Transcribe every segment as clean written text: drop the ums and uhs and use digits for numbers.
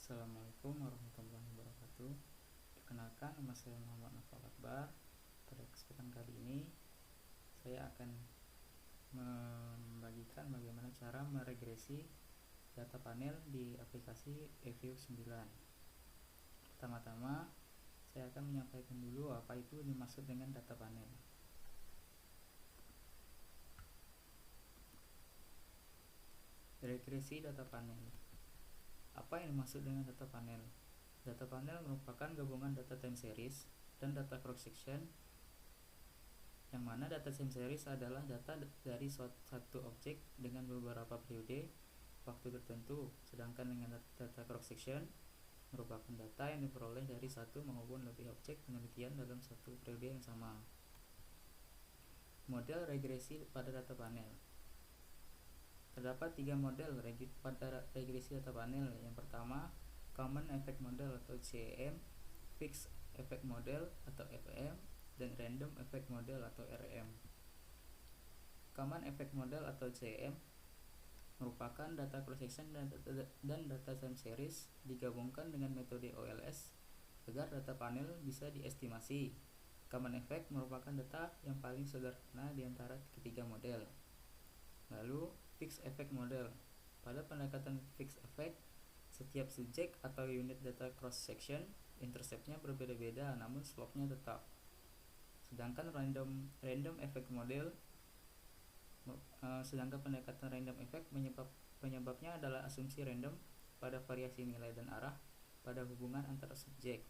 Assalamualaikum warahmatullahi wabarakatuh. Perkenalkan, nama saya Muhammad Nafal Akbar. Pada kesempatan kali ini saya akan membagikan bagaimana cara meregresi data panel di aplikasi eView 9. Pertama-tama saya akan menyampaikan dulu apa itu dimaksud dengan data panel. Regresi data panel. Apa yang dimaksud dengan data panel? Data panel merupakan gabungan data time series dan data cross section, yang mana data time series adalah data dari satu objek dengan beberapa periode waktu tertentu, sedangkan dengan data cross section merupakan data yang diperoleh dari satu maupun lebih objek penelitian dalam satu periode yang sama. Model regresi pada data panel. Terdapat 3 model pada regresi data panel. Yang pertama, Common Effect Model atau CEM, Fixed Effect Model atau FEM, dan Random Effect Model atau RM. Common Effect Model atau CEM merupakan data cross section dan data time series digabungkan dengan metode OLS agar data panel bisa diestimasi. Common Effect merupakan data yang paling sederhana di antara ketiga model. Lalu Fixed Effect Model. Pada pendekatan Fixed Effect, setiap subjek atau unit data cross section interceptnya berbeda-beda namun slope-nya tetap. Sedangkan Random Effect Model, sedangkan pendekatan Random Effect penyebabnya adalah asumsi random pada variasi nilai dan arah pada hubungan antara subjek.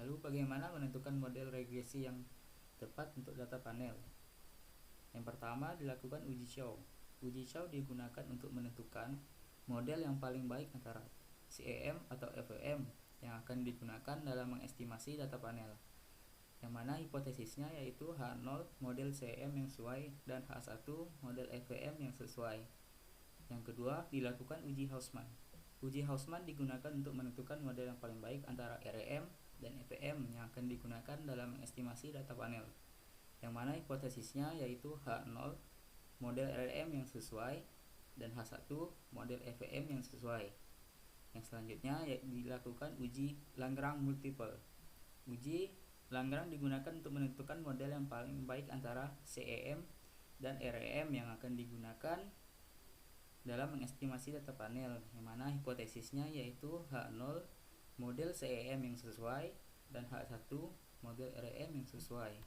Lalu bagaimana menentukan model regresi yang tepat untuk data panel? Yang pertama, dilakukan uji Chow. Uji Chow digunakan untuk menentukan model yang paling baik antara CEM atau FEM yang akan digunakan dalam mengestimasi data panel, yang mana hipotesisnya yaitu H0 model CEM yang sesuai dan H1 model FEM yang sesuai. Yang kedua, dilakukan uji Hausman. Uji Hausman digunakan untuk menentukan model yang paling baik antara RM dan FEM yang akan digunakan dalam mengestimasi data panel, yang mana hipotesisnya yaitu H0 model RM yang sesuai dan H1 model FEM yang sesuai. Yang selanjutnya dilakukan uji Lagrange multiple. Uji Lagrange digunakan untuk menentukan model yang paling baik antara CEM dan RM yang akan digunakan dalam mengestimasi data panel, yang mana hipotesisnya yaitu H0 model CEM yang sesuai dan H1 model RM yang sesuai.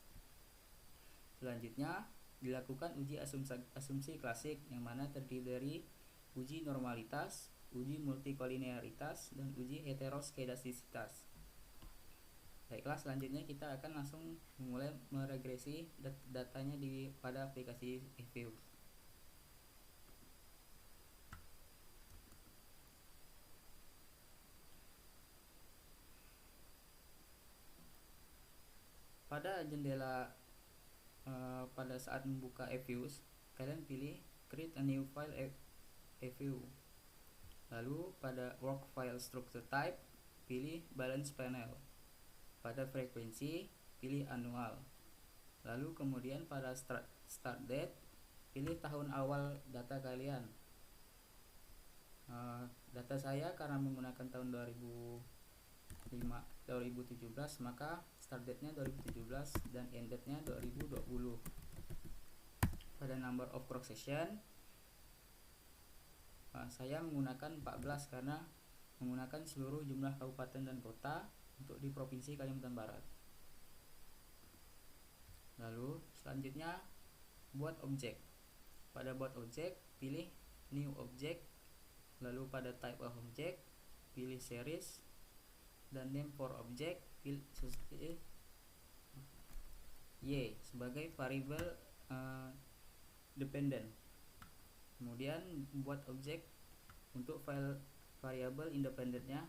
Selanjutnya dilakukan uji asumsi klasik, yang mana terdiri dari uji normalitas, uji multikolinearitas, dan uji heteroskedastisitas. Baiklah, selanjutnya kita akan langsung memulai meregresi datanya pada aplikasi eView. Pada jendela pada saat membuka eView, kalian pilih Create a New File eView. Lalu pada Work File Structure Type, pilih Balance Panel. Pada frekuensi, pilih Annual. Lalu kemudian pada Start Date, pilih tahun awal data kalian. Data saya karena menggunakan tahun 2017, maka start date-nya 2017 dan end date-nya 2020. Pada number of cross section, saya menggunakan 14 karena menggunakan seluruh jumlah kabupaten dan kota untuk di Provinsi Kalimantan Barat. Lalu selanjutnya buat objek. Pada buat objek, pilih New Object. Lalu pada Type of Object, pilih Series, dan Name for Object pilih Y sebagai variable dependent. Kemudian buat objek untuk file variable independentnya,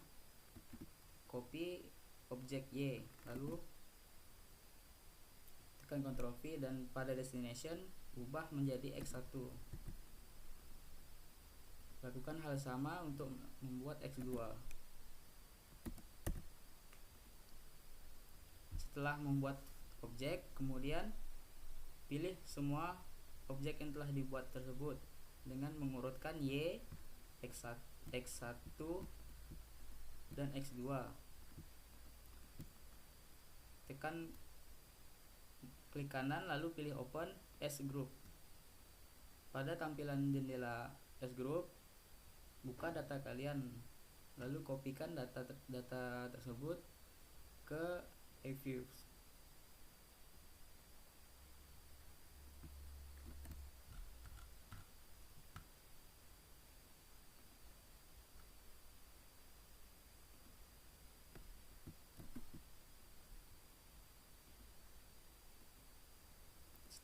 copy objek Y, lalu tekan Ctrl V, dan pada destination ubah menjadi X1. Lakukan hal sama untuk membuat X2. Setelah membuat objek, kemudian pilih semua objek yang telah dibuat tersebut dengan mengurutkan Y, X1, dan X2. Tekan klik kanan lalu pilih open as group. Pada tampilan jendela as group, buka data kalian, lalu kopikan data tersebut ke eViews.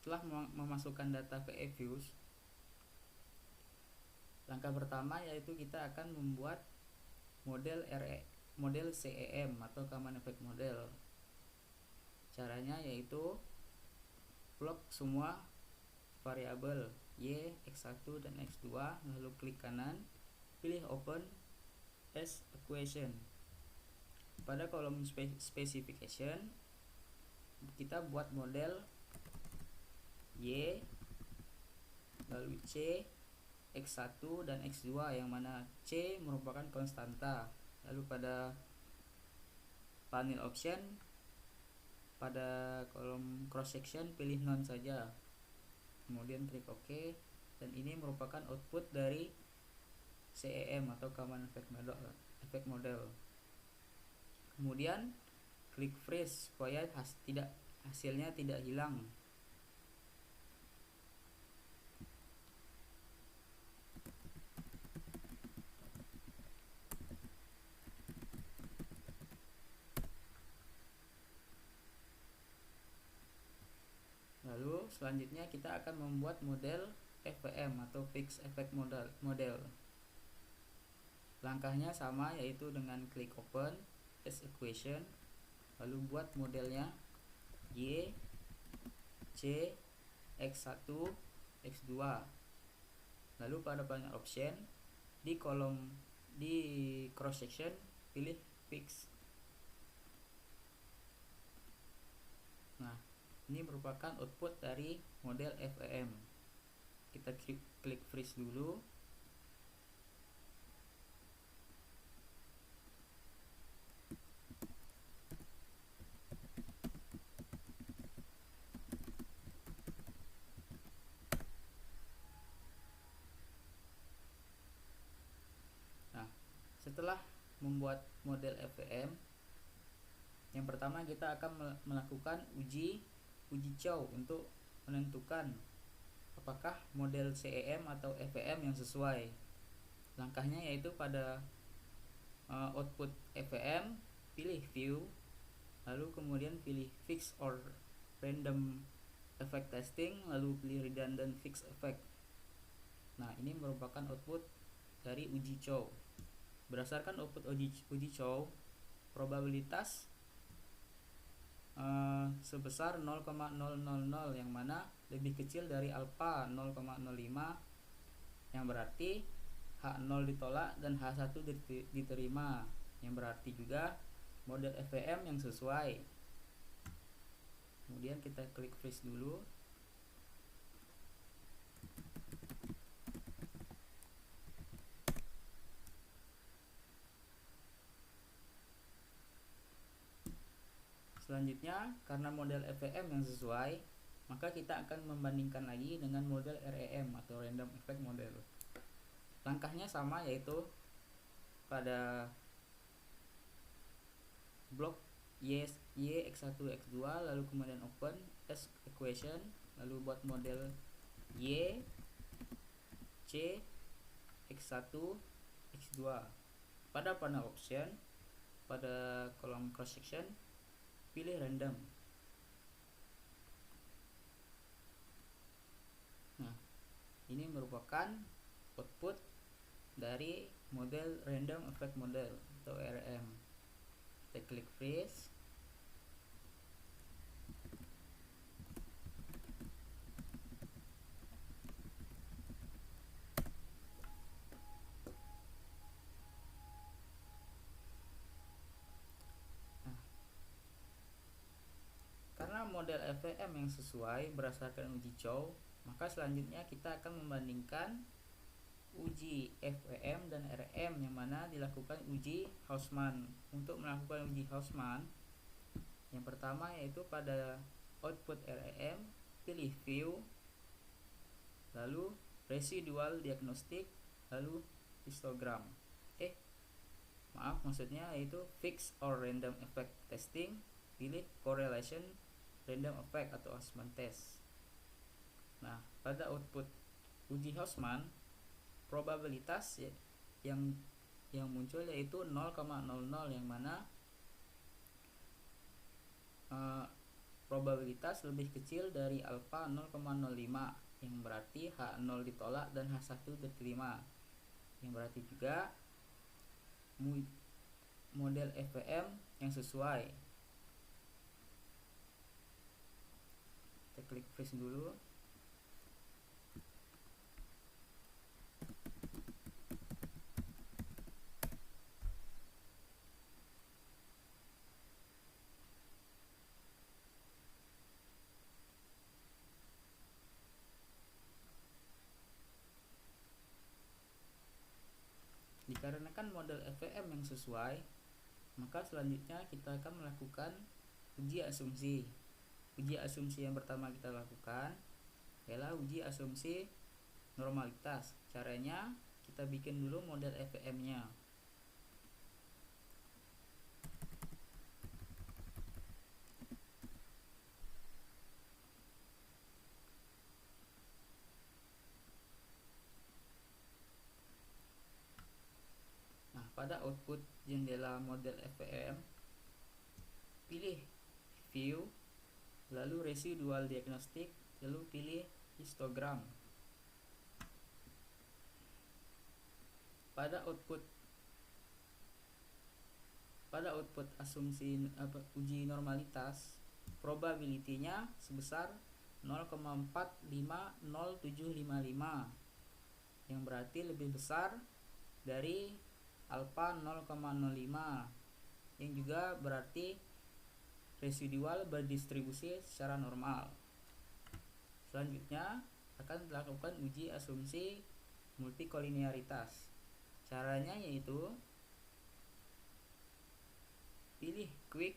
Setelah memasukkan data ke eViews, langkah pertama yaitu kita akan membuat model CEM atau Common Effect Model. Caranya yaitu blok semua variabel Y, X1 dan X2, lalu klik kanan, pilih open as equation. Pada kolom specification, kita buat model Y, lalu C, X1 dan X2, yang mana C merupakan konstanta. Lalu pada panel option, pada kolom cross section pilih none saja, kemudian klik OK, dan ini merupakan output dari CEM atau Common Effect Model. Kemudian klik freeze supaya hasilnya tidak hilang. Lalu selanjutnya kita akan membuat model FEM atau Fixed Effect Model. Langkahnya sama, yaitu dengan klik open as equation, lalu buat modelnya Y, C, X1, X2. Lalu pada panel option di cross section pilih fix. Nah, ini merupakan output dari model FEM. Kita klik freeze dulu. Nah, setelah membuat model FEM, yang pertama kita akan melakukan uji Chow untuk menentukan apakah model CEM atau FEM yang sesuai. Langkahnya yaitu pada output FEM, pilih view, lalu kemudian pilih fix or random effect testing, lalu pilih redundant fixed effect. Nah, ini merupakan output dari uji Chow. Berdasarkan output uji Chow, probabilitas sebesar 0,000, yang mana lebih kecil dari alpha 0,05, yang berarti H0 ditolak dan H1 diterima, yang berarti juga model FEM yang sesuai. Kemudian kita klik freeze dulu. Selanjutnya, karena model FEM yang sesuai, maka kita akan membandingkan lagi dengan model REM atau Random Effect Model. Langkahnya sama, yaitu pada blok Y, X1, X2, lalu kemudian open as equation, lalu buat model Y, C, X1, X2. Pada panel option, pada kolom cross section pilih random. Nah, ini merupakan output dari model Random Effect Model atau RM. Kita klik freeze. Karena model FEM yang sesuai berdasarkan uji Chow, maka selanjutnya kita akan membandingkan uji FEM dan RM, yang mana dilakukan uji Hausmann. Untuk melakukan uji Hausmann, yang pertama yaitu pada output REM, pilih view, lalu residual diagnostic, lalu histogram. Maksudnya yaitu fixed or random effect testing, pilih correlation random effect atau Hausmann test. Nah, pada output uji Hausmann, probabilitas yang muncul yaitu 0,00, yang mana probabilitas lebih kecil dari alfa 0,05, yang berarti H0 ditolak dan H1 diterima, yang berarti juga model FEM yang sesuai. Kita klik freeze dulu. Dikarenakan model FEM yang sesuai, maka selanjutnya kita akan melakukan uji asumsi. Uji asumsi yang pertama kita lakukan adalah uji asumsi normalitas. Caranya kita bikin dulu model FEM-nya. Pada output jendela model FEM, pilih view, lalu residual diagnostic, lalu pilih histogram. Pada output asumsi uji normalitas, probability-nya sebesar 0,450755, yang berarti lebih besar dari alfa 0,05, yang juga berarti residual berdistribusi secara normal. Selanjutnya akan dilakukan uji asumsi multikolinearitas. Caranya yaitu pilih quick,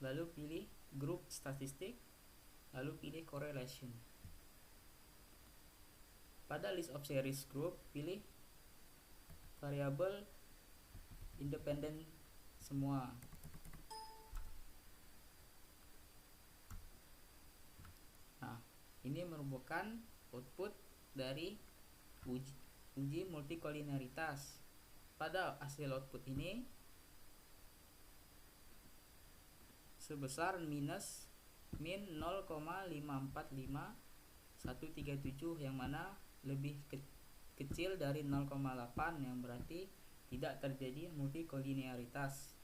lalu pilih group statistik, lalu pilih correlation. Pada list of series group, pilih variabel independen semua. Nah, ini merupakan output dari uji multikolinearitas. Pada hasil output ini sebesar min 0,545137, yang mana lebih kecil dari 0,8, yang berarti tidak terjadi multikolinearitas.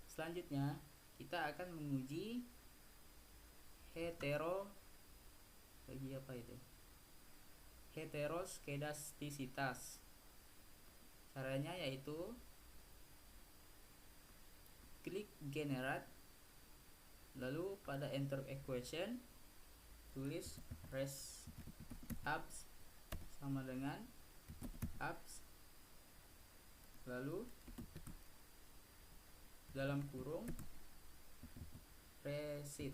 Selanjutnya kita akan menguji heteroskedastisitas. Caranya yaitu klik generate, lalu pada enter equation tulis res abs sama dengan abs, lalu dalam kurung resit.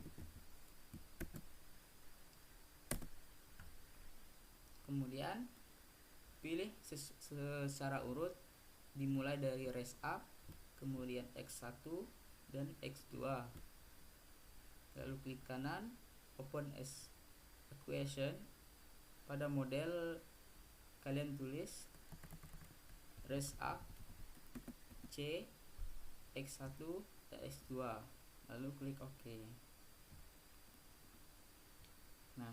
Kemudian pilih secara urut, dimulai dari res up, kemudian X1 dan X2, lalu klik kanan open as equation. Pada model kalian tulis res up C X1 dan X2, lalu klik OK. Nah,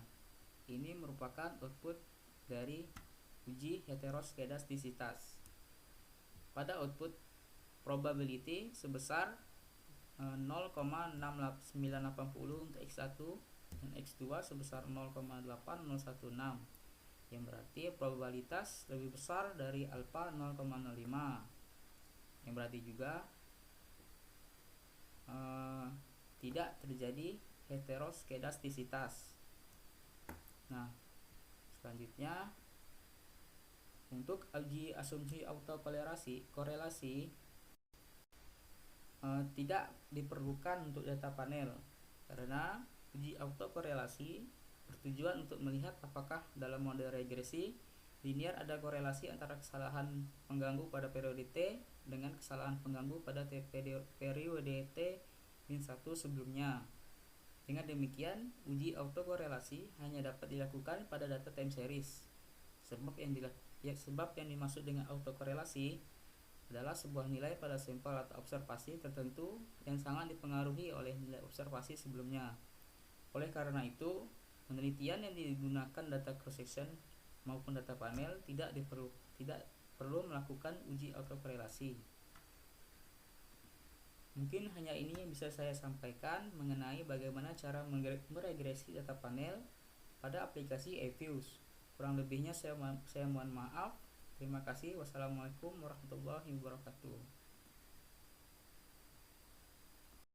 ini merupakan output dari uji heteroskedastisitas. Pada output probability sebesar 0,6980 untuk X1 dan X2 sebesar 0,8016, yang berarti probabilitas lebih besar dari alfa 0,05, yang berarti juga tidak terjadi heteroskedastisitas. Nah, selanjutnya untuk uji asumsi autokorelasi tidak diperlukan untuk data panel karena uji autokorelasi bertujuan untuk melihat apakah dalam model regresi linear ada korelasi antara kesalahan pengganggu pada periode T dengan kesalahan pengganggu pada periode T-1 sebelumnya. Dengan demikian, uji autokorelasi hanya dapat dilakukan pada data time series. Sebab yang dimaksud dengan autokorelasi adalah sebuah nilai pada sampel atau observasi tertentu yang sangat dipengaruhi oleh nilai observasi sebelumnya. Oleh karena itu, penelitian yang digunakan data cross section maupun data panel tidak perlu melakukan uji autokorelasi. Mungkin hanya ini yang bisa saya sampaikan mengenai bagaimana cara meregresi data panel pada aplikasi eViews. Kurang lebihnya saya mohon maaf. Terima kasih. Wassalamualaikum warahmatullahi wabarakatuh.